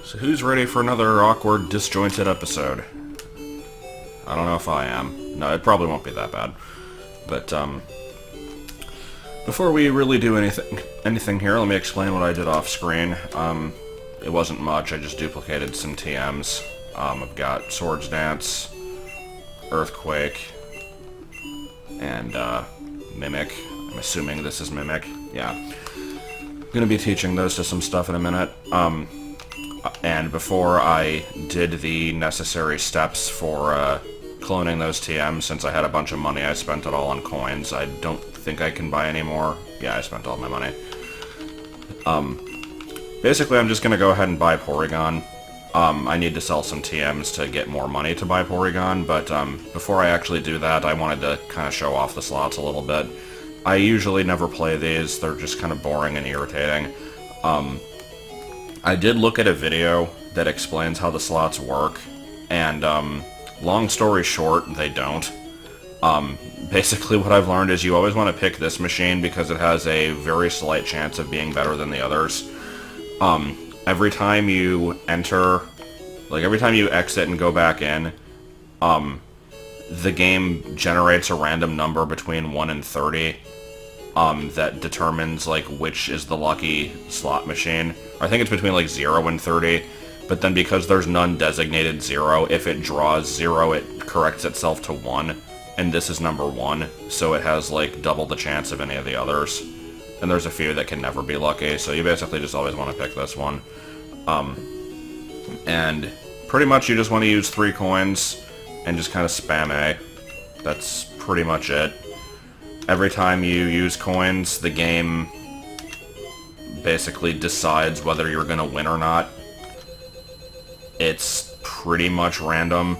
So who's ready for another awkward, disjointed episode? I don't know if I am. No, it probably won't be that bad. But, before we really do anything here, let me explain what I did off screen. It wasn't much, I just duplicated some TMs. I've got Swords Dance, Earthquake, and, Mimic. I'm assuming this is Mimic. Yeah. I'm gonna be teaching those to some stuff in a minute. And before I did the necessary steps for, cloning those TMs, since I had a bunch of money, I spent it all on coins. I don't think I can buy any more. Yeah, I spent all my money. Basically, I'm just gonna go ahead and buy Porygon. I need to sell some TMs to get more money to buy Porygon, but, before I actually do that, I wanted to kind of show off the slots a little bit. I usually never play these, they're just kind of boring and irritating. I did look at a video that explains how the slots work, and, long story short, they don't. Basically what I've learned is you always want to pick this machine because it has a very slight chance of being better than the others. Every time you enter, like every time you exit and go back in, the game generates a random number between 1 and 30, that determines, like, which is the lucky slot machine. I think it's between, like, 0 and 30, but then because there's none designated 0, if it draws 0, it corrects itself to 1, and this is number 1, so it has, like, double the chance of any of the others. And there's a few that can never be lucky, so you basically just always want to pick this one. And pretty much you just want to use 3 coins and just kind of spam A. That's pretty much it. Every time you use coins, the game basically decides whether you're going to win or not. It's pretty much random.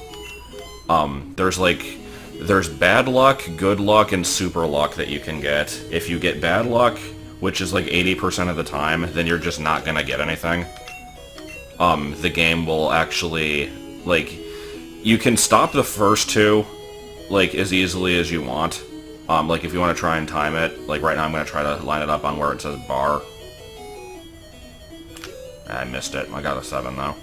There's bad luck, good luck, and super luck that you can get. If you get bad luck, which is like 80% of the time, then you're just not gonna get anything. The game will actually, like, you can stop the first 2, like, as easily as you want. Like, if you want to try and time it, like, right now I'm gonna try to line it up on where it says bar. I missed it. I got a 7, though.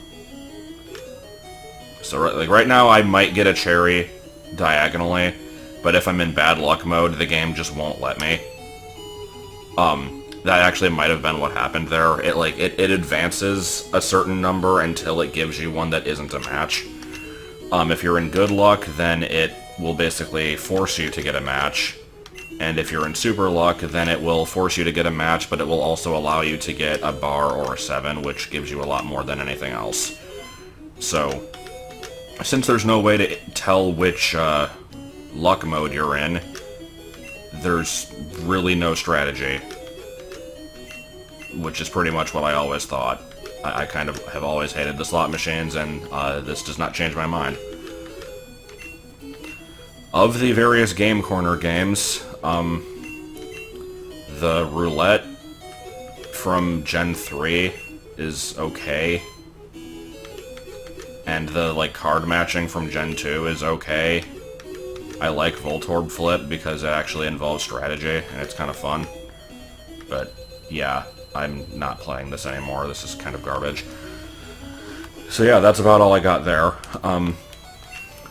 So, like, right now I might get a cherry diagonally, but if I'm in bad luck mode, the game just won't let me. That actually might have been what happened there. It advances a certain number until it gives you one that isn't a match. If you're in good luck, then it will basically force you to get a match. And if you're in super luck, then it will force you to get a match, but it will also allow you to get a bar or a 7, which gives you a lot more than anything else. So, since there's no way to tell which luck mode you're in, there's really no strategy. Which is pretty much what I always thought. I kind of have always hated the slot machines, and this does not change my mind. Of the various Game Corner games, the roulette from Gen 3 is okay. And the, like, card matching from Gen 2 is okay. I like Voltorb Flip because it actually involves strategy, and it's kind of fun. But, yeah, I'm not playing this anymore. This is kind of garbage. So yeah, that's about all I got there.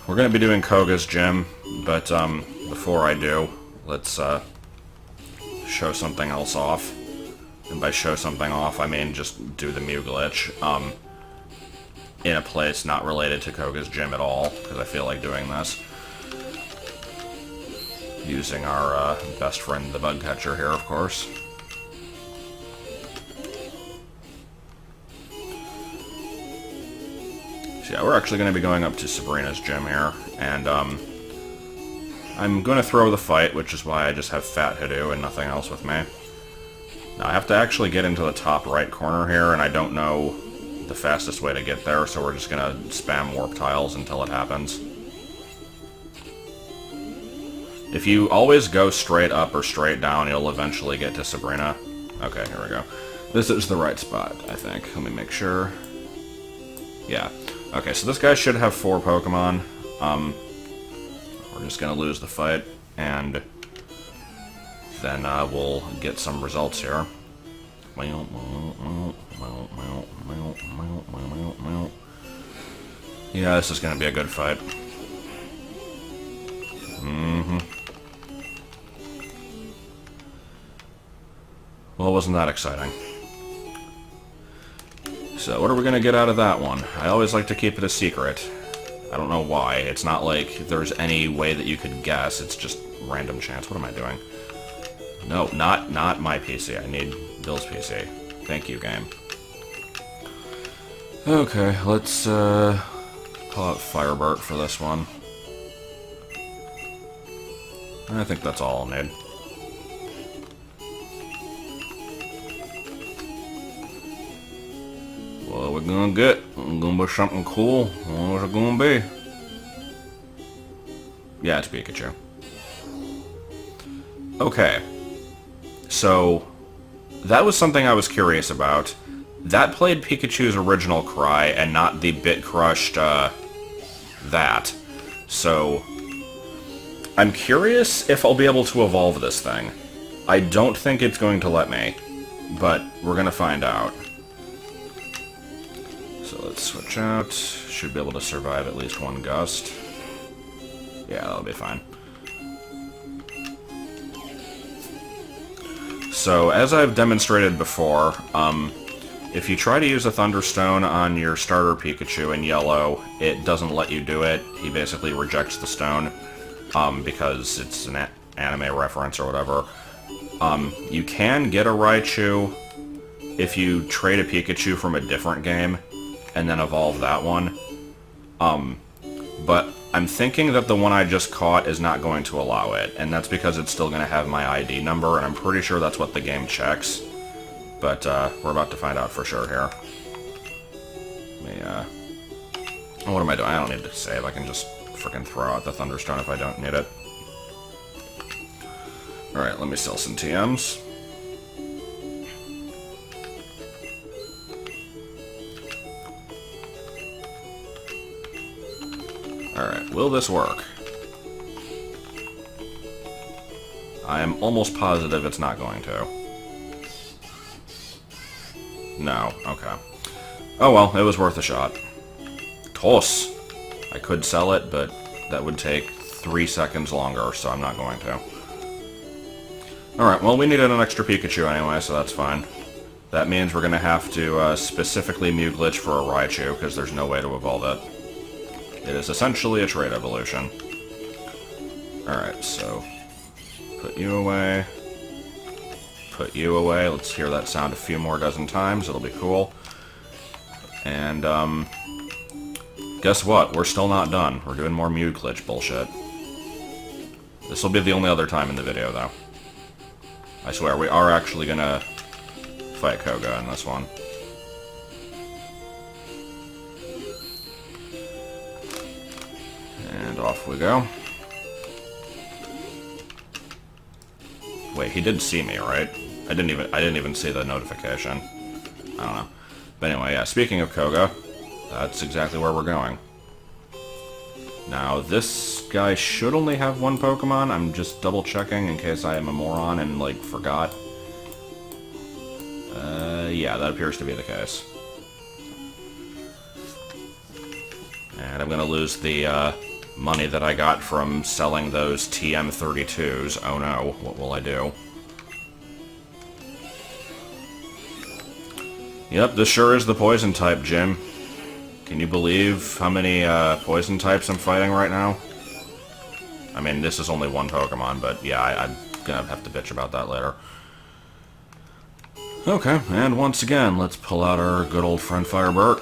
We're going to be doing Koga's Gym, but before I do, let's show something else off. And by show something off, I mean just do the Mew glitch. In a place not related to Koga's Gym at all, because I feel like doing this. Using our best friend, the bug catcher here, of course. So yeah, we're actually going to be going up to Sabrina's gym here, and I'm going to throw the fight, which is why I just have Fat Hidoo and nothing else with me. Now, I have to actually get into the top right corner here, and I don't know the fastest way to get there, so we're just gonna spam warp tiles until it happens. If you always go straight up or straight down, you'll eventually get to Sabrina. Okay, here we go. This is the right spot, I think. Let me make sure. Yeah. Okay, so this guy should have 4 Pokemon. We're just gonna lose the fight, and then we'll get some results here. Yeah, this is gonna be a good fight. Well, wasn't that exciting? So, what are we gonna get out of that one? I always like to keep it a secret. I don't know why. It's not like there's any way that you could guess. It's just random chance. What am I doing? No, not my PC. I need Bill's PC. Thank you, game. Okay, let's pull out Firebird for this one. I think that's all I'll need. What we're gonna get? It's gonna be something cool. What's it gonna be? Yeah, it's Pikachu. Okay. So, that was something I was curious about. That played Pikachu's original cry, and not the bit-crushed, that. So, I'm curious if I'll be able to evolve this thing. I don't think it's going to let me, but we're gonna find out. So let's switch out. Should be able to survive at least one gust. Yeah, that'll be fine. So, as I've demonstrated before, if you try to use a Thunderstone on your starter Pikachu in yellow, it doesn't let you do it. He basically rejects the stone, because it's an anime reference or whatever. You can get a Raichu if you trade a Pikachu from a different game, and then evolve that one. But I'm thinking that the one I just caught is not going to allow it, and that's because it's still going to have my ID number, and I'm pretty sure that's what the game checks. But, we're about to find out for sure here. Let me, what am I doing? I don't need to save. I can just frickin' throw out the Thunderstone if I don't need it. Alright, let me sell some TMs. Alright, will this work? I am almost positive it's not going to. No, okay. Oh well, it was worth a shot. Toss! I could sell it, but that would take 3 seconds longer, so I'm not going to. Alright, well, we needed an extra Pikachu anyway, so that's fine. That means we're going to have to specifically Mew Glitch for a Raichu, because there's no way to evolve it. It is essentially a trait evolution. Alright, so put you away. Put you away. Let's hear that sound a few more dozen times. It'll be cool. And, guess what? We're still not done. We're doing more Mew Glitch bullshit. This will be the only other time in the video, though. I swear, we are actually gonna fight Koga in this one. And off we go. Wait, he did see me, right? I didn't even see the notification. I don't know. But anyway, yeah, speaking of Koga, that's exactly where we're going. Now, this guy should only have one Pokemon. I'm just double checking in case I am a moron and, like, forgot. Yeah, that appears to be the case. And I'm gonna lose the, money that I got from selling those TM32s. Oh no, what will I do? Yep, this sure is the poison type, Jim. Can you believe how many poison types I'm fighting right now? I mean, this is only one Pokemon, but yeah, I'm gonna have to bitch about that later. Okay, and once again, let's pull out our good old friend Firebird.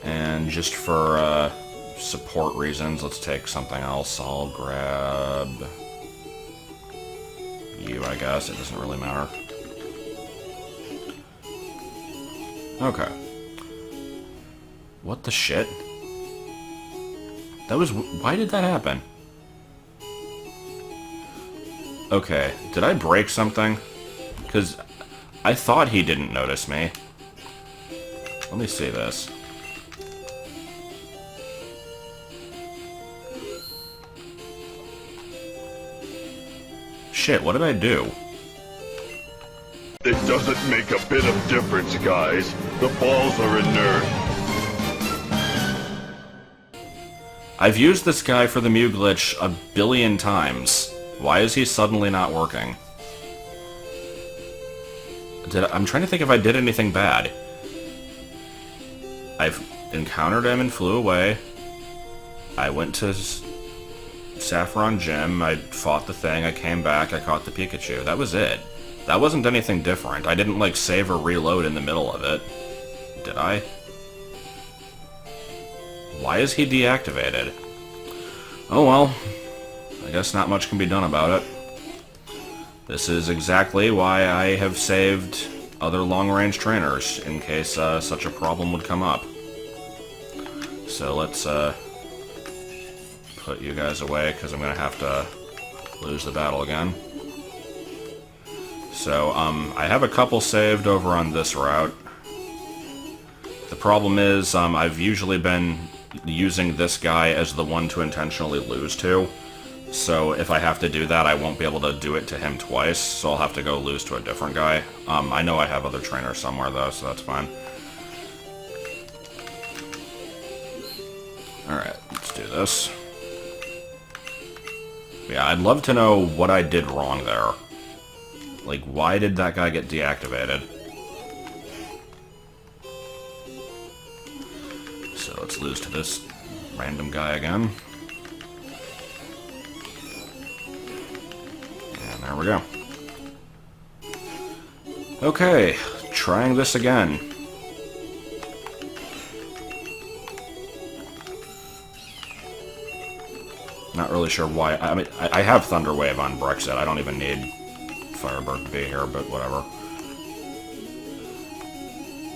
And just for support reasons, let's take something else. I'll grab you, I guess. It doesn't really matter. Okay. What the shit? That was... Why did that happen? Okay, did I break something? Because I thought he didn't notice me. Let me see this. Shit, what did I do? It doesn't make a bit of difference, guys. The balls are inert. I've used this guy for the Mew glitch a billion times. Why is he suddenly not working? I'm trying to think if I did anything bad. I've encountered him and flew away. I went to Saffron Gym, I fought the thing, I came back, I caught the Pikachu. That was it. That wasn't anything different. I didn't, like, save or reload in the middle of it. Did I? Why is he deactivated? Oh well. I guess not much can be done about it. This is exactly why I have saved other long-range trainers, in case such a problem would come up. So let's put you guys away, because I'm going to have to lose the battle again. So, I have a couple saved over on this route. The problem is, I've usually been using this guy as the one to intentionally lose to. So if I have to do that, I won't be able to do it to him twice, so I'll have to go lose to a different guy. I know I have other trainers somewhere, though, so that's fine. Alright, let's do this. Yeah, I'd love to know what I did wrong there. Like, why did that guy get deactivated? So let's lose to this random guy again. And there we go. Okay, trying this again. Not really sure why. I mean, I have Thunder Wave on Brexit. I don't even need Firebird to be here, but whatever.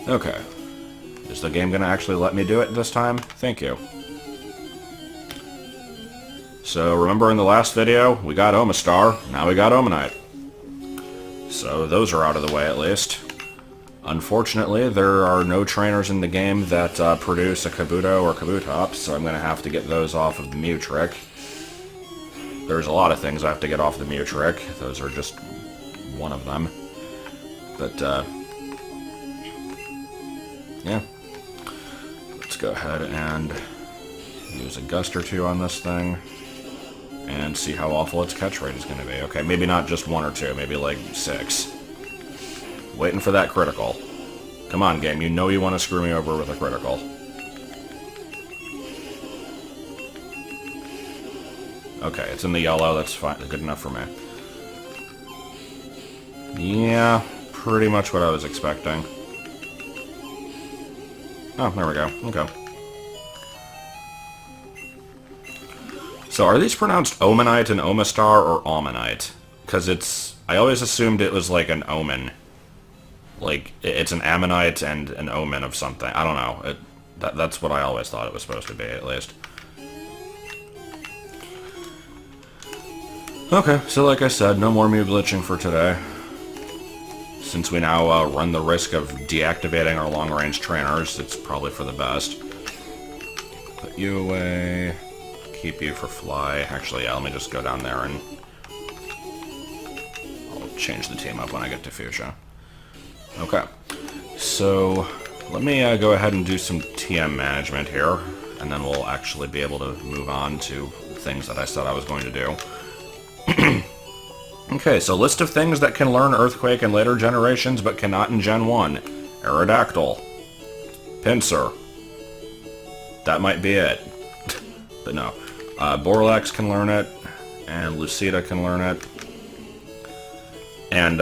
Okay. Is the game gonna actually let me do it this time? Thank you. So, remember in the last video, we got Omastar, now we got Omanite. So, those are out of the way at least. Unfortunately, there are no trainers in the game that produce a Kabuto or Kabutops, so I'm gonna have to get those off of the Mew trick. There's a lot of things I have to get off the Mew trick. Those are just one of them. But, yeah. Let's go ahead and use a Gust or two on this thing. And see how awful its catch rate is going to be. Okay, maybe not just 1 or 2, maybe like 6. Waiting for that critical. Come on, game, you know you want to screw me over with a critical. Okay, it's in the yellow, that's fine, good enough for me. Yeah, pretty much what I was expecting. Oh, there we go, okay. So are these pronounced Omanite and Omastar or Omanite? Because it's... I always assumed it was like an omen. Like, it's an Ammonite and an omen of something. I don't know. That's what I always thought it was supposed to be, at least. Okay, so like I said, no more Mew glitching for today. Since we now run the risk of deactivating our long-range trainers, it's probably for the best. Put you away... Keep you for Fly. Actually, yeah, let me just go down there and I'll change the team up when I get to Fuchsia. Okay, so let me go ahead and do some TM management here, and then we'll actually be able to move on to things that I said I was going to do. Okay, so list of things that can learn Earthquake in later generations but cannot in Gen 1. Aerodactyl. Pinsir. That might be it. But no. Borlax can learn it, and Lucida can learn it. And,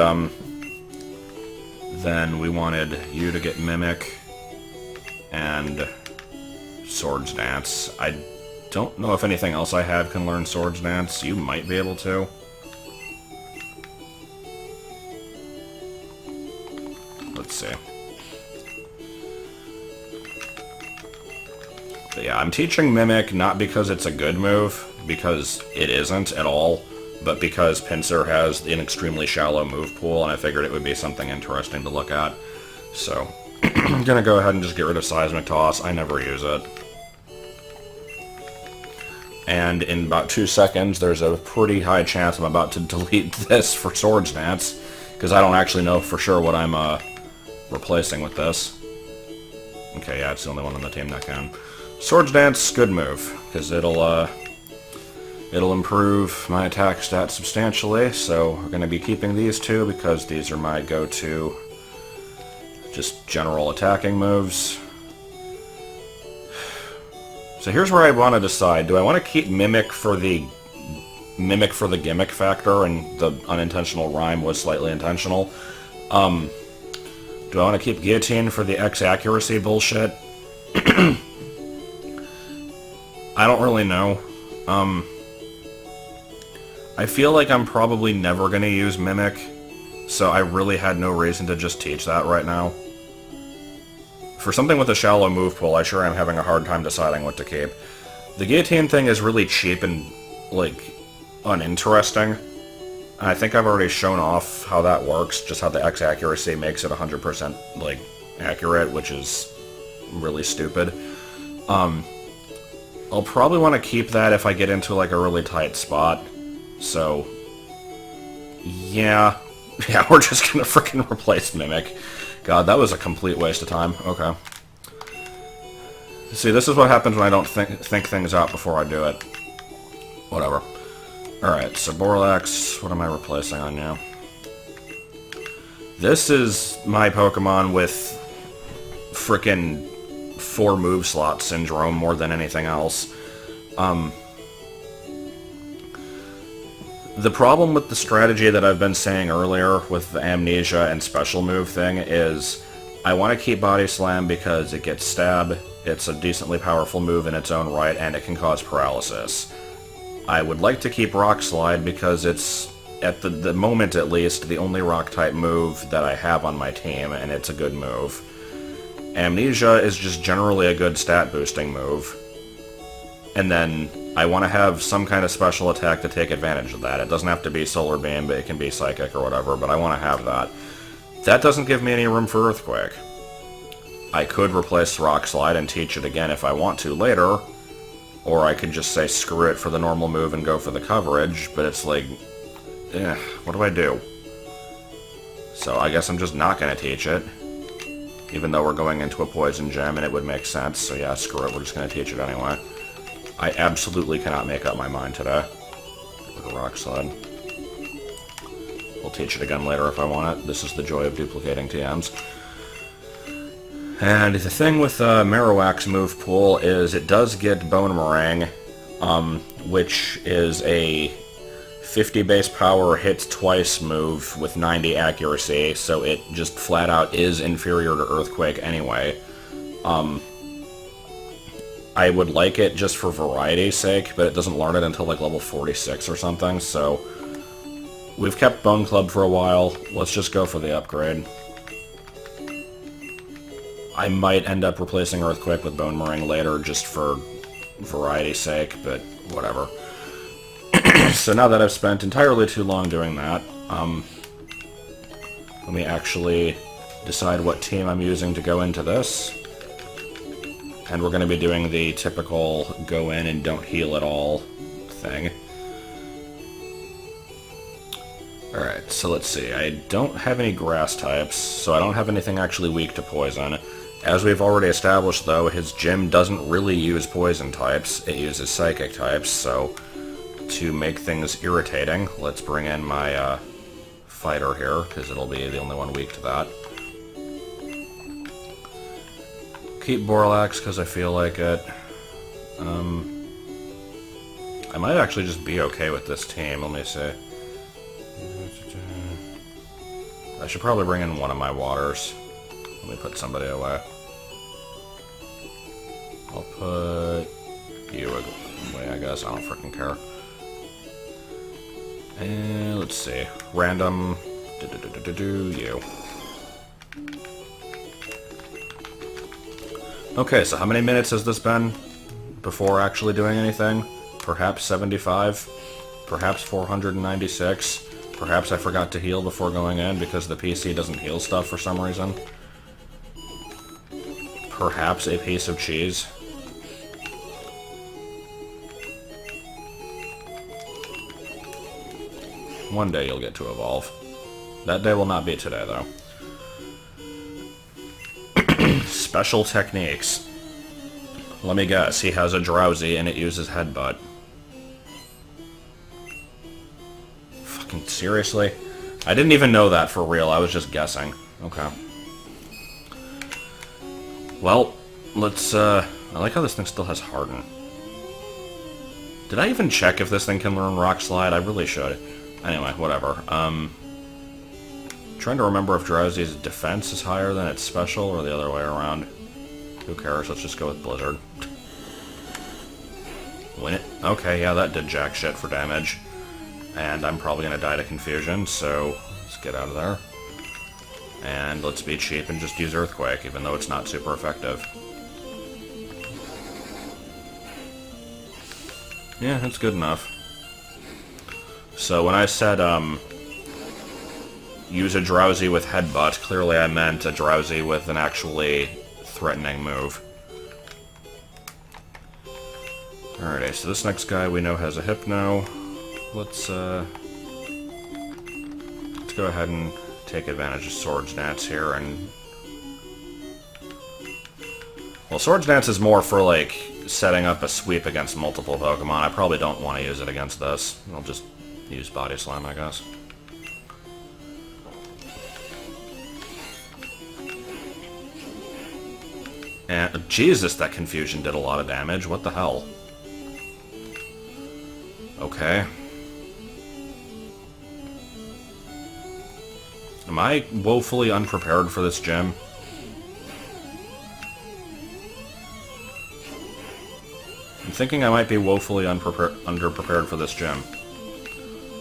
then we wanted you to get Mimic and Swords Dance. I don't know if anything else I have can learn Swords Dance. You might be able to. Let's see. But yeah, I'm teaching Mimic not because it's a good move, because it isn't at all, but because Pinsir has an extremely shallow move pool, and I figured it would be something interesting to look at. So, I'm gonna go ahead and just get rid of Seismic Toss. I never use it. and in about 2 seconds, there's a pretty high chance I'm about to delete this for Swords Dance, because I don't actually know for sure what I'm replacing with this. Okay, yeah, it's the only one on the team that can. Swords Dance, good move, because it'll improve my attack stats substantially, so we're going to be keeping these two, because these are my go-to just general attacking moves. So here's where I want to decide. Do I want to keep Mimic for the gimmick factor, and the unintentional rhyme was slightly intentional? Do I want to keep Guillotine for the X accuracy bullshit? I don't really know. I feel like I'm probably never going to use Mimic, so I really had no reason to just teach that right now. For something with a shallow move pool, I sure am having a hard time deciding what to keep. The Guillotine thing is really cheap and, like, uninteresting. I think I've already shown off how that works, just how the X accuracy makes it 100%, like, accurate, which is really stupid. I'll probably want to keep that if I get into, like, a really tight spot. So, yeah, we're just gonna frickin' replace Mimic. God, that was a complete waste of time. Okay. See, this is what happens when I don't think things out before I do it. Whatever. Alright, so Borlax, what am I replacing on now? This is my Pokemon with frickin' 4 move slot syndrome more than anything else. The problem with the strategy that I've been saying earlier with the Amnesia and special move thing is I want to keep Body Slam because it gets Stab, it's a decently powerful move in its own right, and it can cause paralysis. I would like to keep Rock Slide because it's, at the moment at least, the only Rock-type move that I have on my team, and it's a good move. Amnesia is just generally a good stat-boosting move. And then I want to have some kind of special attack to take advantage of that. It doesn't have to be Solar Beam, but it can be Psychic or whatever, but I want to have that. That doesn't give me any room for Earthquake. I could replace Rock Slide and teach it again if I want to later, or I could just say screw it for the normal move and go for the coverage, but it's like, what do I do? So I guess I'm just not going to teach it, even though we're going into a Poison Gem and it would make sense, so yeah, screw it, we're just going to teach it anyway. I absolutely cannot make up my mind today. Rock Slide. We'll teach it again later if I want it. This is the joy of duplicating TMs. And the thing with Marowak's move pool is it does get Bone Meringue, which is a 50 base power hits twice move with 90 accuracy, so it just flat out is inferior to Earthquake anyway. I would like it just for variety's sake, but it doesn't learn it until like level 46 or something, so we've kept Bone Club for a while. Let's just go for the upgrade. I might end up replacing Earthquake with Bone Meringue later just for variety's sake, but whatever. So now that I've spent entirely too long doing that, let me actually decide what team I'm using to go into this. And we're going to be doing the typical go in and don't heal at all thing. Alright, so let's see. I don't have any grass types, so I don't have anything actually weak to poison. As we've already established, though, his gym doesn't really use poison types. It uses psychic types, so to make things irritating, let's bring in my fighter here, because it'll be the only one weak to that. Keep Borlax because I feel like it. I might actually just be okay with this team. Let me see. I should probably bring in one of my waters. Let me put somebody away. I'll put you away, I guess. I don't freaking care. And let's see. Random. You. Okay, so how many minutes has this been before actually doing anything? Perhaps 75? Perhaps 496? Perhaps I forgot to heal before going in because the PC doesn't heal stuff for some reason? Perhaps a piece of cheese? One day you'll get to evolve. That day will not be today, though. Special techniques. Let me guess, he has a Drowsy and it uses Headbutt. Fucking seriously? I didn't even know that for real, I was just guessing. Okay. Well, let's, I like how this thing still has Harden. Did I even check if this thing can learn Rock Slide? I really should. Anyway, whatever. Trying to remember if Drowsy's defense is higher than its special, or the other way around. Who cares? Let's just go with Blizzard. Win it. Okay, yeah, that did jack shit for damage. And I'm probably gonna die to Confusion, so let's get out of there. And let's be cheap and just use Earthquake, even though it's not super effective. Yeah, that's good enough. So when I said, use a Drowsy with Headbutt, clearly I meant a Drowsy with an actually threatening move. Alrighty, so this next guy we know has a Hypno. Let's go ahead and take advantage of Swords Dance here, and... Well, Swords Dance is more for, like, setting up a sweep against multiple Pokemon. I probably don't want to use it against this. I'll just use Body Slam, I guess. And, Jesus, that Confusion did a lot of damage. What the hell? Okay. Am I woefully unprepared for this gym? I'm thinking I might be woefully underprepared for this gym.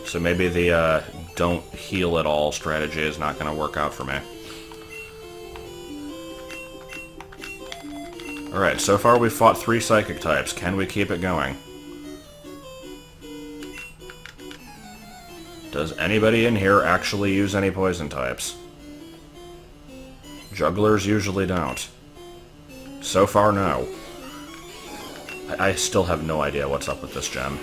So maybe the don't heal at all strategy is not going to work out for me. Alright, so far we've fought 3 Psychic types. Can we keep it going? Does anybody in here actually use any Poison types? Jugglers usually don't. So far, no. I still have no idea what's up with this gem.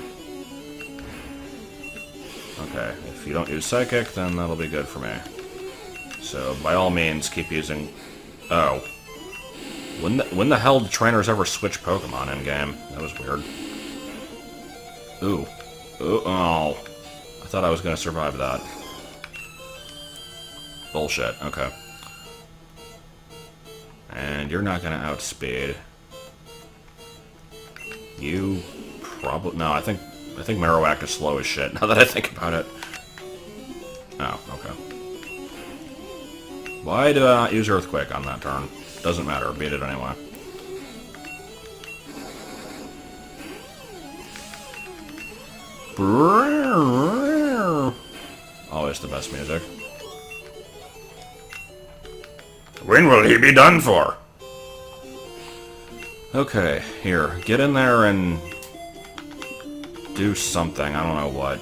Okay, if you don't use Psychic, then that'll be good for me. So, by all means, keep using... Oh. When the hell did trainers ever switch Pokemon in-game? That was weird. Ooh. Ooh, oh. I thought I was gonna survive that. Bullshit, okay. And you're not gonna outspeed. You probably... No, I think Marowak is slow as shit, now that I think about it. Oh, okay. Why did I not use Earthquake on that turn? Doesn't matter, beat it anyway. Always the best music. When will he be done for? Okay, here. Get in there and... do something. I don't know what.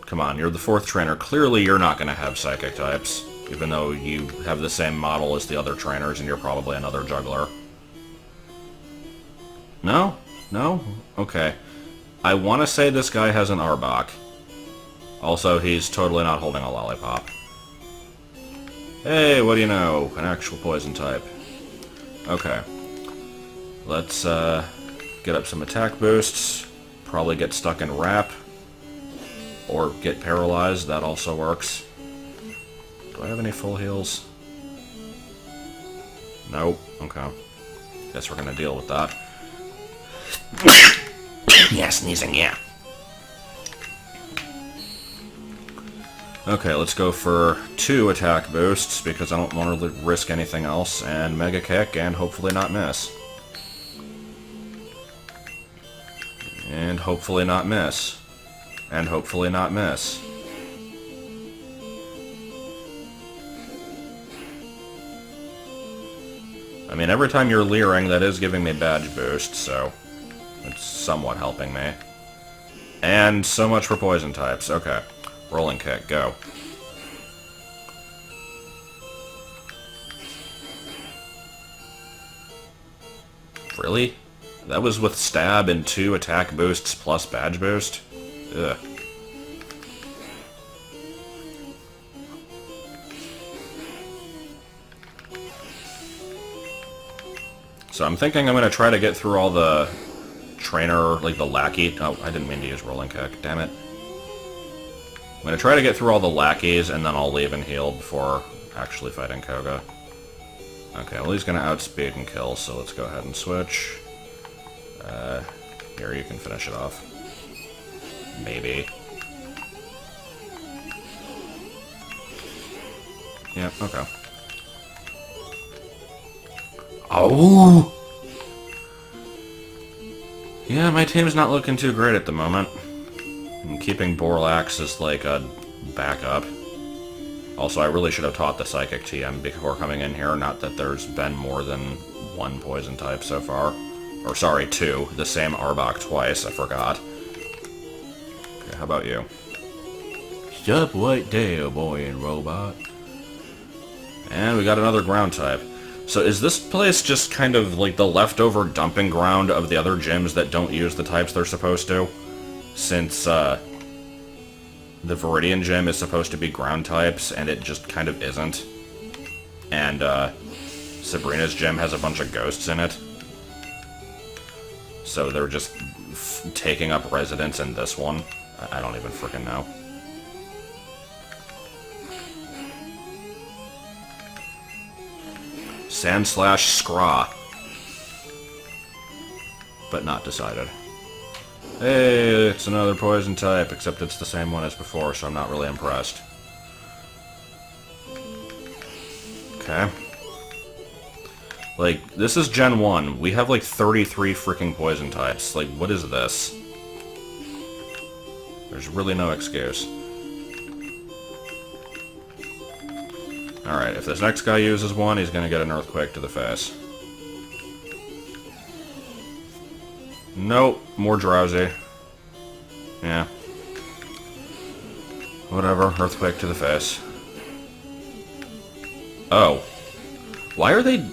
Come on, you're the 4th trainer. Clearly you're not going to have Psychic types. Even though you have the same model as the other trainers and you're probably another juggler. No? No? Okay. I want to say this guy has an Arbok. Also, he's totally not holding a Lollipop. Hey, what do you know? An actual Poison type. Okay. Let's get up some attack boosts. Probably get stuck in Wrap. Or get paralyzed, that also works. Do I have any full heals? Nope. Okay. Guess we're gonna deal with that. Yeah, sneezing, yeah. Okay, let's go for 2 attack boosts, because I don't want to risk anything else, and Mega Kick, and hopefully not miss. And hopefully not miss. And hopefully not miss. I mean, every time you're leering, that is giving me badge boost, so it's somewhat helping me. And so much for Poison types. Okay. Rolling Kick, go. Really? That was with Stab and 2 attack boosts plus badge boost? Ugh. So I'm thinking I'm going to try to get through all the trainer, like the lackey... Oh, I didn't mean to use rolling kick, damn it. I'm going to try to get through all the lackeys, and then I'll leave and heal before actually fighting Koga. Okay, well he's going to outspeed and kill, so let's go ahead and switch. Here, you can finish it off. Maybe. Yeah, okay. Oh! Yeah, my team's not looking too great at the moment. I'm keeping Borlax as, like, a backup. Also, I really should have taught the Psychic TM before coming in here. Not that there's been more than one poison type so far. Or, sorry, two. The same Arbok twice, I forgot. Okay, how about you? Stop right there, boy and robot. And we got another ground type. So is this place just kind of like the leftover dumping ground of the other gyms that don't use the types they're supposed to? Since, the Viridian gym is supposed to be ground types, and it just kind of isn't. And, Sabrina's gym has a bunch of ghosts in it. So they're just taking up residence in this one. I don't even frickin' know. Sand/Scraw. But not decided. Hey, it's another poison type, except it's the same one as before, so I'm not really impressed. Okay. Like, this is Gen 1. We have like 33 freaking poison types. Like, what is this? There's really no excuse. Alright, if this next guy uses one, he's gonna get an earthquake to the face. Nope, more drowsy. Yeah. Whatever, earthquake to the face. Oh. Why are they...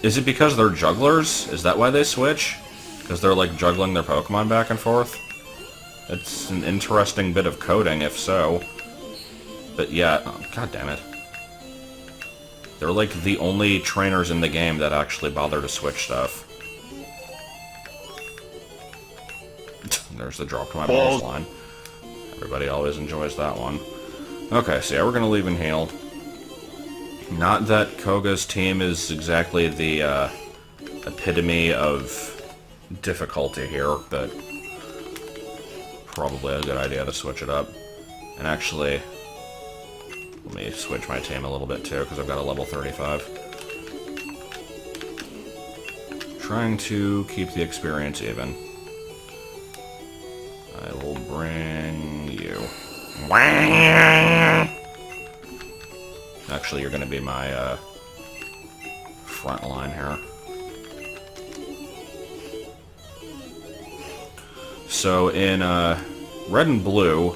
Is it because they're jugglers? Is that why they switch? Because they're like juggling their Pokemon back and forth? It's an interesting bit of coding, if so. But yeah, oh, god damn it. They're like the only trainers in the game that actually bother to switch stuff. There's the drop to my balls line. Everybody always enjoys that one. Okay, so yeah, we're gonna leave and heal. Not that Koga's team is exactly the epitome of difficulty here, but probably a good idea to switch it up. And actually, let me switch my team a little bit too, because I've got a level 35. Trying to keep the experience even. I will bring you. Actually, you're going to be my front line here. So in Red and Blue,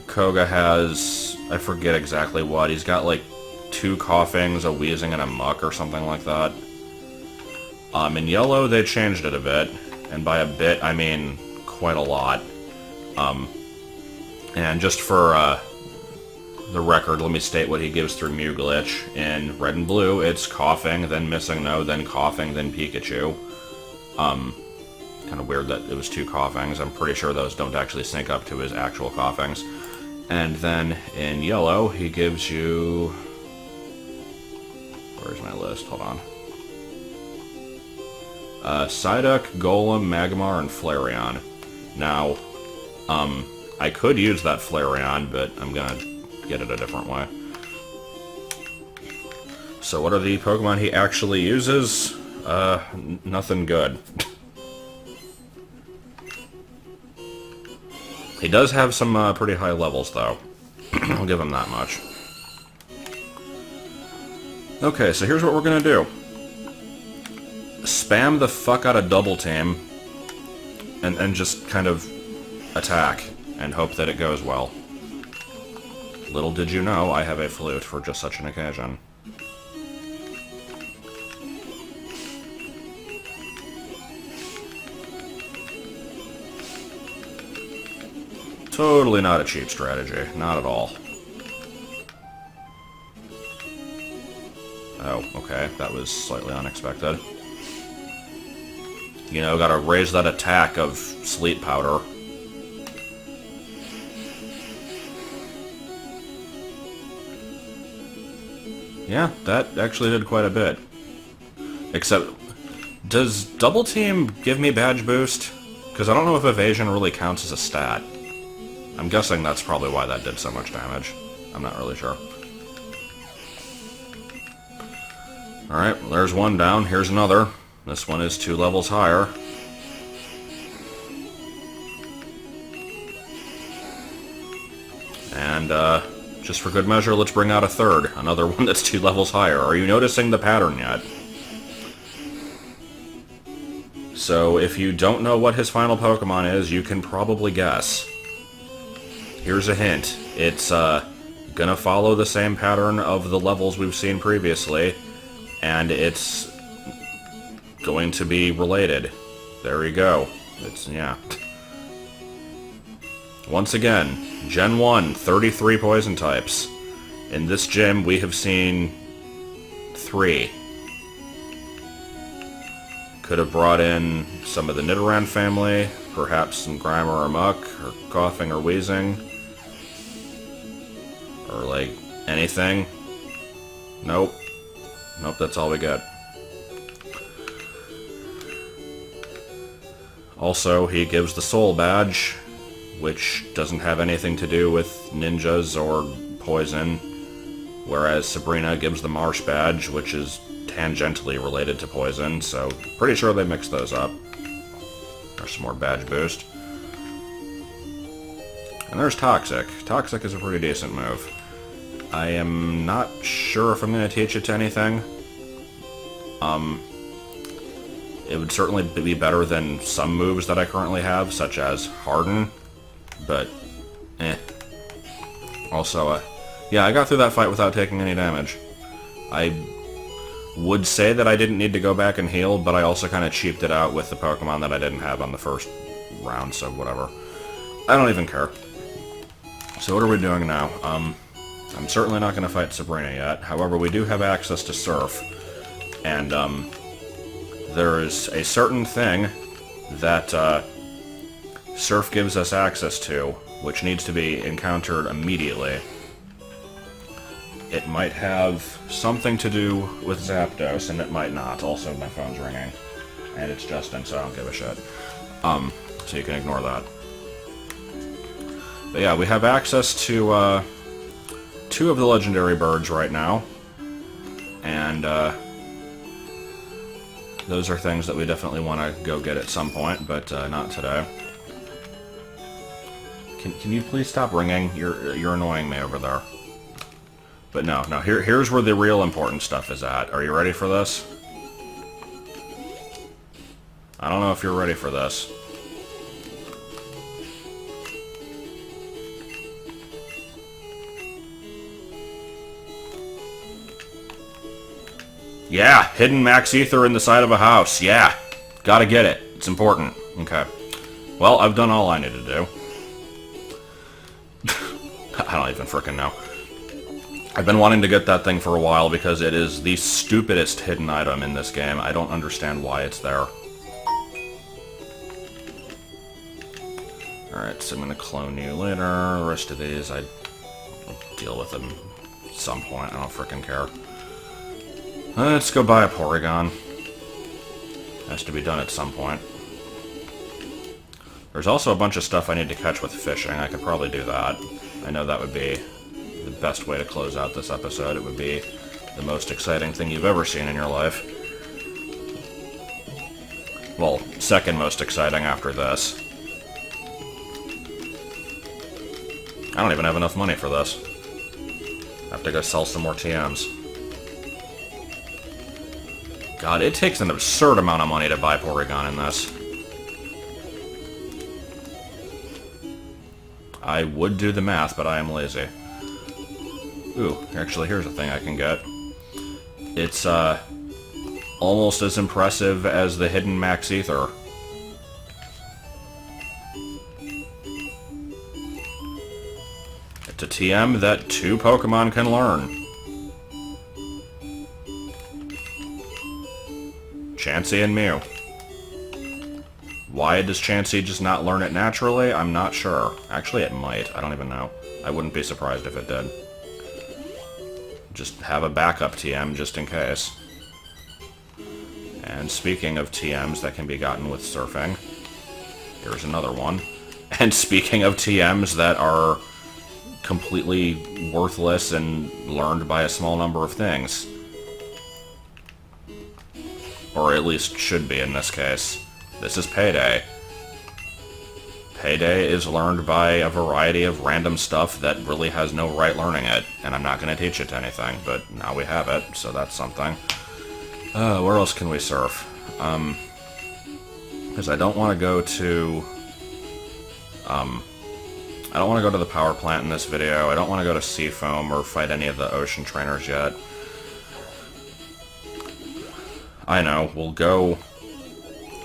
Koga has, I forget exactly what, he's got like 2 coughings, a wheezing, and a muck or something like that. In Yellow, they changed it a bit, and by a bit, I mean quite a lot. And just for the record, let me state what he gives through Mew Glitch. In Red and Blue, it's coughing, then missing no, then coughing, then Pikachu. Kind of weird that it was 2 coughings. I'm pretty sure those don't actually sync up to his actual coughings. And then in Yellow, he gives you... Where's my list? Hold on. Psyduck, Golem, Magmar, and Flareon. Now, I could use that Flareon, but I'm gonna get it a different way. So what are the Pokemon he actually uses? Nothing good. He does have some pretty high levels, though. I'll give him that much. Okay, so here's what we're gonna do. Spam the fuck out of Double Team, and just kind of attack, and hope that it goes well. Little did you know, I have a flute for just such an occasion. Totally not a cheap strategy. Not at all. Oh, okay. That was slightly unexpected. You know, gotta raise that attack of sleep powder. Yeah, that actually did quite a bit. Except, does Double Team give me badge boost? Because I don't know if evasion really counts as a stat. I'm guessing that's probably why that did so much damage. I'm not really sure. Alright, well, there's one down. Here's another. This one is 2 levels higher. And, just for good measure, let's bring out a third. Another one that's 2 levels higher. Are you noticing the pattern yet? So, if you don't know what his final Pokemon is, you can probably guess. Here's a hint. It's, gonna follow the same pattern of the levels we've seen previously, and it's going to be related. There you go. It's, yeah. Once again, Gen 1, 33 poison types. In this gym, we have seen 3. Could have brought in some of the Nidoran family, perhaps some Grimer or Muck, or Coughing or Wheezing. Or, like, anything. Nope. Nope, that's all we get. Also, he gives the Soul Badge, which doesn't have anything to do with ninjas or poison, whereas Sabrina gives the Marsh Badge, which is tangentially related to poison, so pretty sure they mixed those up. There's some more badge boost. And there's Toxic. Toxic is a pretty decent move. I am not sure if I'm going to teach it to anything. It would certainly be better than some moves that I currently have, such as Harden, but, eh. Also, yeah, I got through that fight without taking any damage. I would say that I didn't need to go back and heal, but I also kind of cheaped it out with the Pokemon that I didn't have on the first round, so whatever. I don't even care. So what are we doing now? I'm certainly not going to fight Sabrina yet. However, we do have access to Surf. And, there is a certain thing that, Surf gives us access to, which needs to be encountered immediately. It might have something to do with Zapdos, and it might not. Also, my phone's ringing. And it's Justin, so I don't give a shit. So you can ignore that. But yeah, we have access to, 2 of the legendary birds right now. And, those are things that we definitely want to go get at some point, but, not today. Can you please stop ringing? You're annoying me over there. But no, here's where the real important stuff is at. Are you ready for this? I don't know if you're ready for this. Yeah, hidden max ether in the side of a house. Yeah, gotta get it. It's important. Okay. Well, I've done all I need to do. I don't even frickin' know. I've been wanting to get that thing for a while because it is the stupidest hidden item in this game. I don't understand why it's there. Alright, so I'm gonna clone you later. The rest of these, I'll deal with them at some point. I don't frickin' care. Let's go buy a Porygon. Has to be done at some point. There's also a bunch of stuff I need to catch with fishing. I could probably do that. I know that would be the best way to close out this episode. It would be the most exciting thing you've ever seen in your life. Well, second most exciting after this. I don't even have enough money for this. I have to go sell some more TMs. God, it takes an absurd amount of money to buy Porygon in this. I would do the math, but I am lazy. Ooh, actually, here's a thing I can get. It's, almost as impressive as the hidden max ether. It's a TM that 2 Pokemon can learn. Chansey and Mew. Why does Chansey just not learn it naturally? I'm not sure. Actually, it might. I don't even know. I wouldn't be surprised if it did. Just have a backup TM just in case. And speaking of TMs that can be gotten with surfing, here's another one. And speaking of TMs that are completely worthless and learned by a small number of things. Or at least should be in this case. This is Payday. Payday is learned by a variety of random stuff that really has no right learning it, and I'm not going to teach it to anything, but now we have it, so that's something. Where else can we surf? Because I don't want to go to... I don't want to go to the power plant in this video. I don't want to go to Seafoam or fight any of the ocean trainers yet. I know, we'll go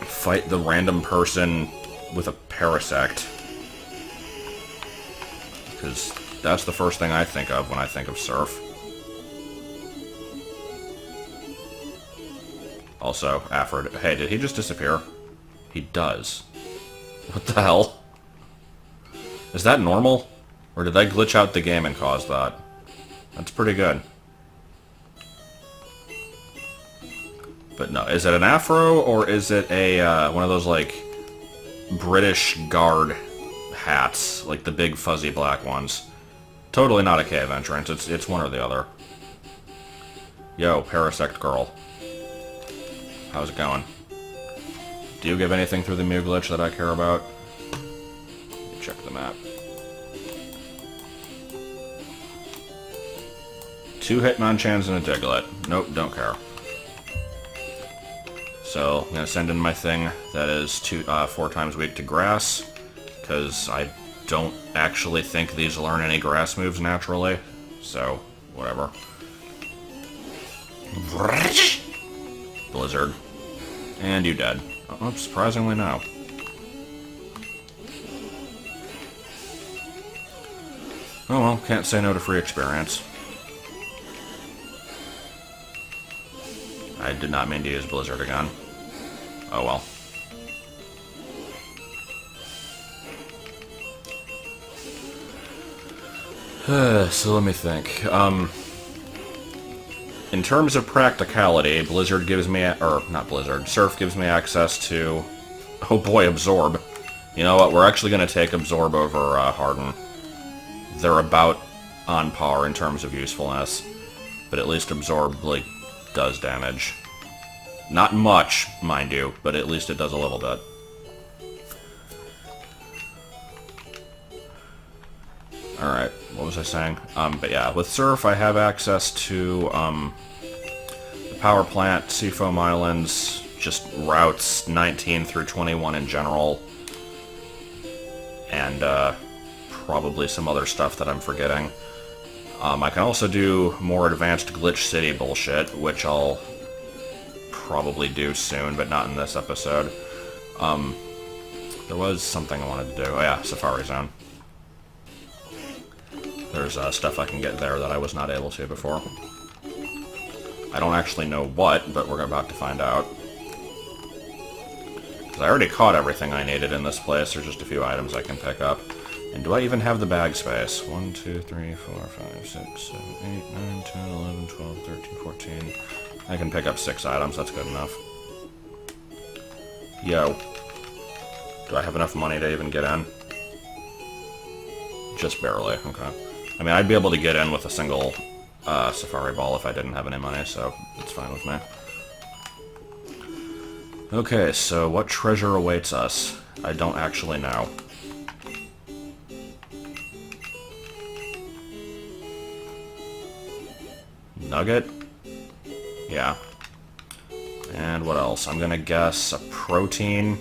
fight the random person with a Parasect. Because that's the first thing I think of when I think of surf. Also, Aphrodite. Hey, did he just disappear? He does. What the hell? Is that normal? Or did I glitch out the game and cause that? That's pretty good. But no, is it an afro, or is it a, one of those, like, British guard hats? Like the big fuzzy black ones. Totally not a cave entrance, it's one or the other. Yo, Parasect girl. How's it going? Do you give anything through the Mew glitch that I care about? Let me check the map. 2 Hitmonchans and a Diglett. Nope, don't care. So, I'm gonna send in my thing that is 4 times weak to grass, because I don't actually think these learn any grass moves naturally, so, whatever. Blizzard. And you dead. Oh, surprisingly no. Oh well, can't say no to free experience. I did not mean to use Blizzard again. Oh well. So let me think. In terms of practicality, Blizzard gives me, or not Blizzard, Surf gives me access to, oh boy, Absorb. You know what, we're actually going to take Absorb over Harden. They're about on par in terms of usefulness, but at least Absorb, like, does damage. Not much, mind you, but at least it does a little bit. Alright, what was I saying? But yeah, with Surf I have access to the power plant, Seafoam Islands, just routes 19 through 21 in general, and probably some other stuff that I'm forgetting. I can also do more advanced Glitch City bullshit, which I'll probably do soon, but not in this episode. There was something I wanted to do. Oh yeah, Safari Zone. There's stuff I can get there that I was not able to before. I don't actually know what, but we're about to find out. Because I already caught everything I needed in this place. There's just a few items I can pick up. And do I even have the bag space? 1, 2, 3, 4, 5, 6, 7, 8, 9, 10, 11, 12, 13, 14. I can pick up 6 items. That's good enough. Yo. Do I have enough money to even get in? Just barely. Okay. I mean, I'd be able to get in with a single Safari Ball if I didn't have any money, so it's fine with me. Okay, so what treasure awaits us? I don't actually know. Nugget? Yeah. And what else? I'm gonna guess a protein.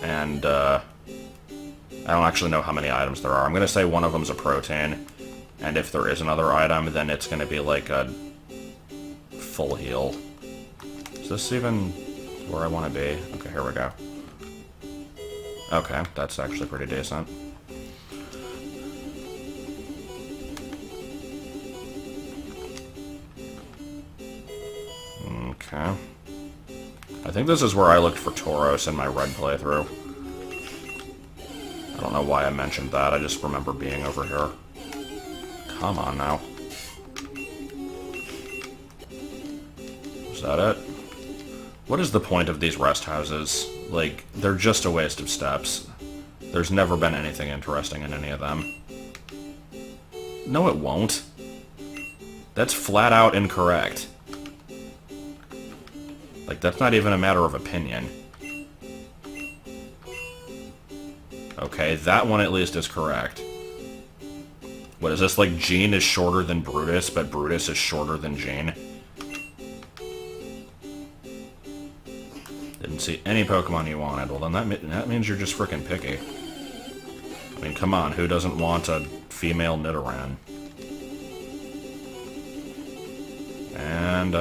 And, I don't actually know how many items there are. I'm gonna say one of them's a protein. And if there is another item, then it's gonna be like a full heal. Is this even where I want to be? Okay, here we go. Okay, that's actually pretty decent. Okay. I think this is where I looked for Tauros in my red playthrough. I don't know why I mentioned that, I just remember being over here. Come on now. Is that it? What is the point of these rest houses? Like, they're just a waste of steps. There's never been anything interesting in any of them. No, it won't. That's flat out incorrect. Like, that's not even a matter of opinion. Okay, that one at least is correct. What is this, like Gene is shorter than Brutus, but Brutus is shorter than Gene? Didn't see any Pokemon you wanted. Well, then that means you're just freaking picky. I mean, come on, who doesn't want a female Nidoran? And,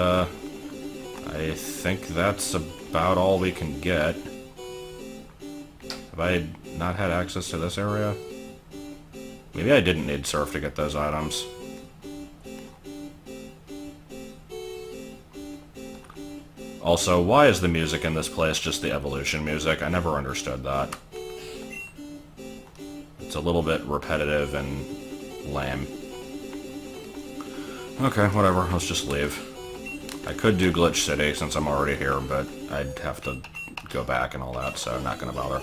I think that's about all we can get. Have I not had access to this area? Maybe I didn't need Surf to get those items. Also, why is the music in this place just the evolution music? I never understood that. It's a little bit repetitive and lame. Okay, whatever, let's just leave. I could do Glitch City since I'm already here, but I'd have to go back and all that, so I'm not gonna bother.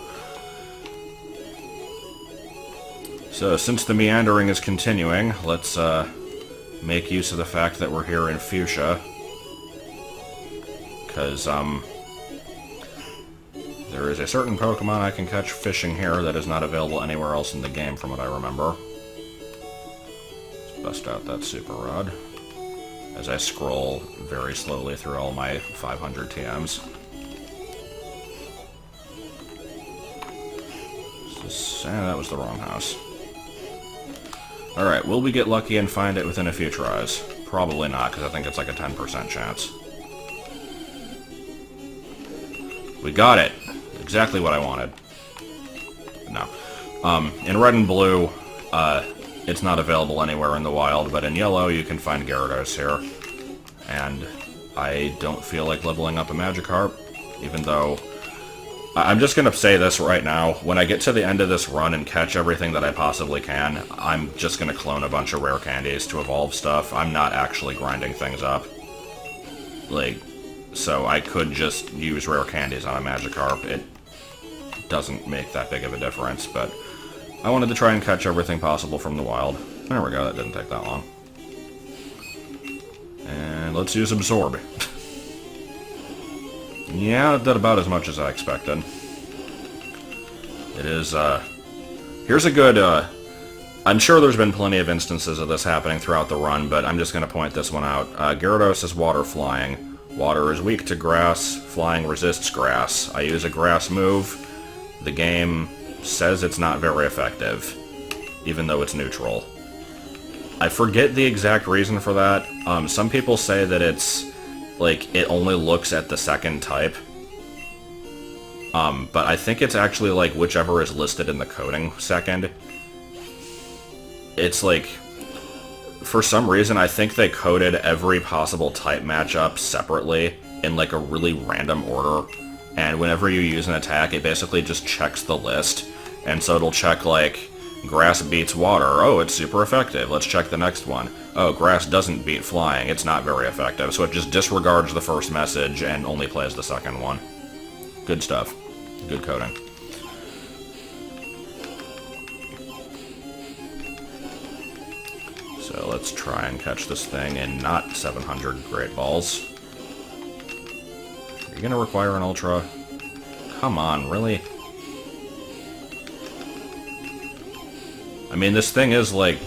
So, since the meandering is continuing, let's make use of the fact that we're here in Fuchsia. Because, there is a certain Pokemon I can catch fishing here that is not available anywhere else in the game from what I remember. Let's bust out that Super Rod as I scroll very slowly through all my 500 TMs. That was the wrong house. Alright, will we get lucky and find it within a few tries? Probably not, because I think it's like a 10% chance. We got it! Exactly what I wanted. No. In red and blue, it's not available anywhere in the wild, but in yellow you can find Gyarados here. And I don't feel like leveling up a Magikarp, even though... I'm just gonna say this right now, when I get to the end of this run and catch everything that I possibly can, I'm just gonna clone a bunch of rare candies to evolve stuff. I'm not actually grinding things up. Like, so I could just use rare candies on a Magikarp. It doesn't make that big of a difference, but I wanted to try and catch everything possible from the wild. There we go, that didn't take that long. And let's use Absorb. Yeah, it did about as much as I expected. It is, here's a good, I'm sure there's been plenty of instances of this happening throughout the run, but I'm just going to point this one out. Gyarados is water flying. Water is weak to grass. Flying resists grass. I use a grass move. The game says it's not very effective, even though it's neutral. I forget the exact reason for that. Some people say that it's, like, it only looks at the second type. But I think it's actually, like, whichever is listed in the coding second. It's, like, for some reason, I think they coded every possible type matchup separately in, like, a really random order. And whenever you use an attack, it basically just checks the list. And so it'll check, like, grass beats water. Oh, it's super effective. Let's check the next one. Oh, grass doesn't beat flying. It's not very effective. So it just disregards the first message and only plays the second one. Good stuff. Good coding. So let's try and catch this thing in not 700 Great Balls. Are you gonna require an Ultra? Come on, really? I mean, this thing is like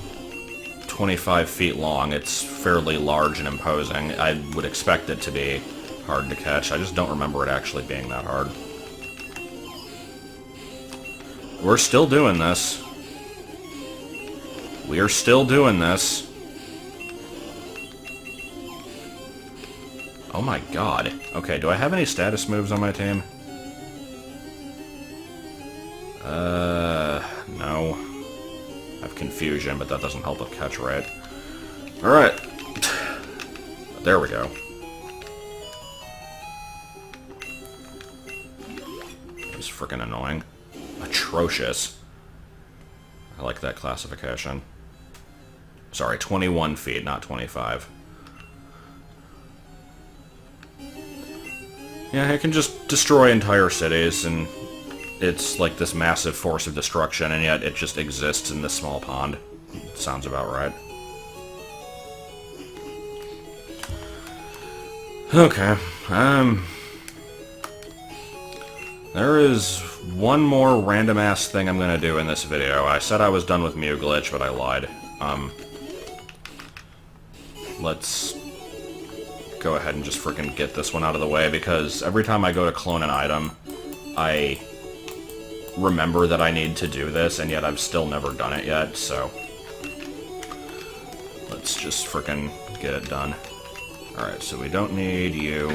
25 feet long. It's fairly large and imposing. I would expect it to be hard to catch. I just don't remember it actually being that hard. We're still doing this. We are still doing this. Oh my god. Okay, do I have any status moves on my team? No. I have Confusion, but that doesn't help with catch rate. Alright. There we go. freaking annoying. Atrocious. I like that classification. Sorry, 21 feet, not 25. Yeah, it can just destroy entire cities, and it's like this massive force of destruction, and yet it just exists in this small pond. Sounds about right. Okay, there is one more random-ass thing I'm gonna do in this video. I said I was done with Mew Glitch, but I lied. Let's go ahead and just freaking get this one out of the way, because every time I go to clone an item, I remember that I need to do this, and yet I've still never done it yet, so let's just freaking get it done. Alright, so we don't need you.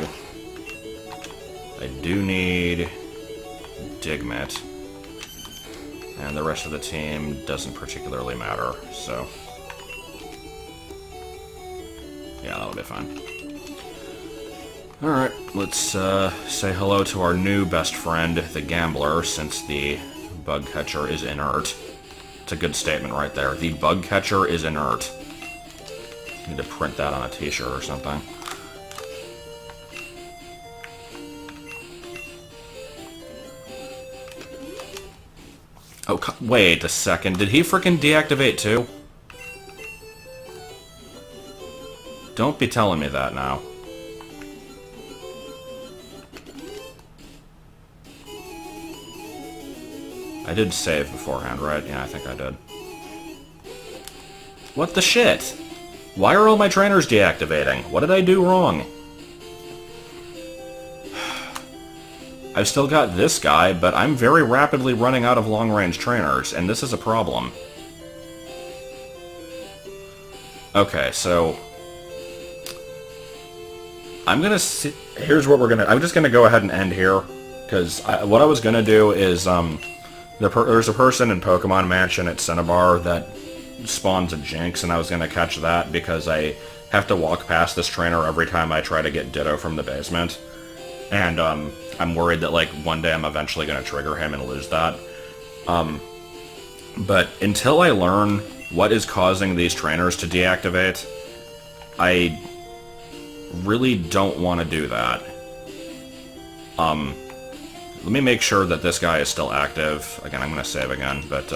I do need Digmet. And the rest of the team doesn't particularly matter, so yeah, that'll be fine. Alright, let's say hello to our new best friend, the Gambler, since the bug catcher is inert. It's a good statement right there. The bug catcher is inert. Need to print that on a t-shirt or something. Oh, wait a second. Did he frickin' deactivate too? Don't be telling me that now. I did save beforehand, right? Yeah, I think I did. What the shit? Why are all my trainers deactivating? What did I do wrong? I've still got this guy, but I'm very rapidly running out of long-range trainers, and this is a problem. Okay, so I'm gonna see. Here's what we're gonna. I'm just gonna go ahead and end here, because what I was gonna do is there's a person in Pokemon Mansion at Cinnabar that spawns a Jinx, and I was gonna catch that because I have to walk past this trainer every time I try to get Ditto from the basement, and I'm worried that like one day I'm eventually gonna trigger him and lose that. But until I learn what is causing these trainers to deactivate, I really don't want to do that. Let me make sure that this guy is still active. Again, I'm going to save again, but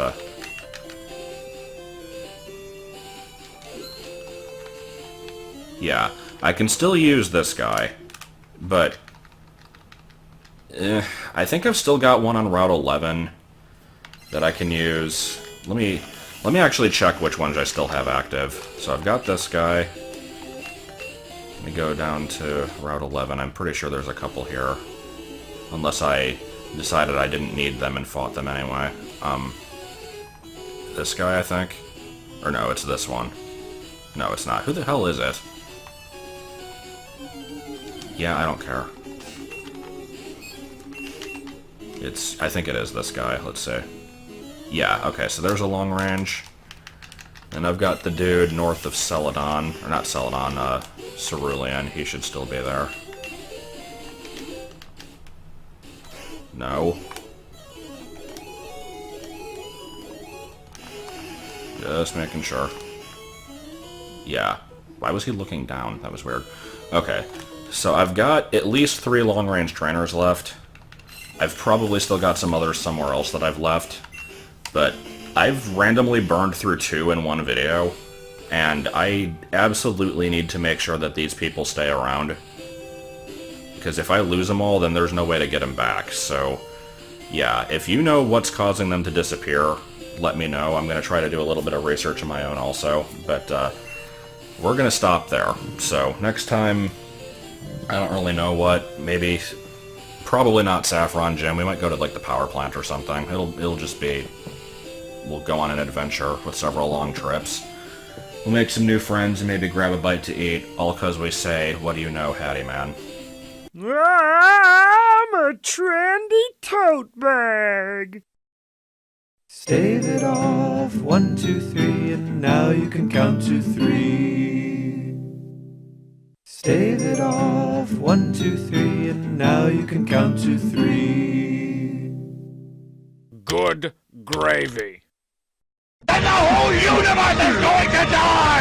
yeah, I can still use this guy, but I think I've still got one on Route 11 that I can use. Let me actually check which ones I still have active. So I've got this guy. Let me go down to Route 11. I'm pretty sure there's a couple here, unless I decided I didn't need them and fought them anyway. This guy, I think. Or no, it's this one. No, it's not. Who the hell is it? Yeah, I don't care. I think it is this guy. Let's see. Yeah, okay, so there's a long range. And I've got the dude north of Celadon. Or not Celadon, Cerulean. He should still be there. No. Just making sure. Yeah. Why was he looking down? That was weird. Okay. So I've got at least 3 long-range trainers left. I've probably still got some others somewhere else that I've left. But I've randomly burned through 2 in one video. And I absolutely need to make sure that these people stay around. Because if I lose them all, then there's no way to get them back. So, yeah, if you know what's causing them to disappear, let me know. I'm going to try to do a little bit of research of my own also. But we're going to stop there. So, next time, I don't really know what. Maybe, probably not Saffron Gym. We might go to, like, the power plant or something. It'll just be, we'll go on an adventure with several long trips. We'll make some new friends and maybe grab a bite to eat, all because we say, what do you know, Hattie Man? I'm a trendy tote bag. Stave it off, 1, 2, 3, and now you can count to 3. Stave it off, 1, 2, 3, and now you can count to 3. good gravy. Then the whole universe is going to die!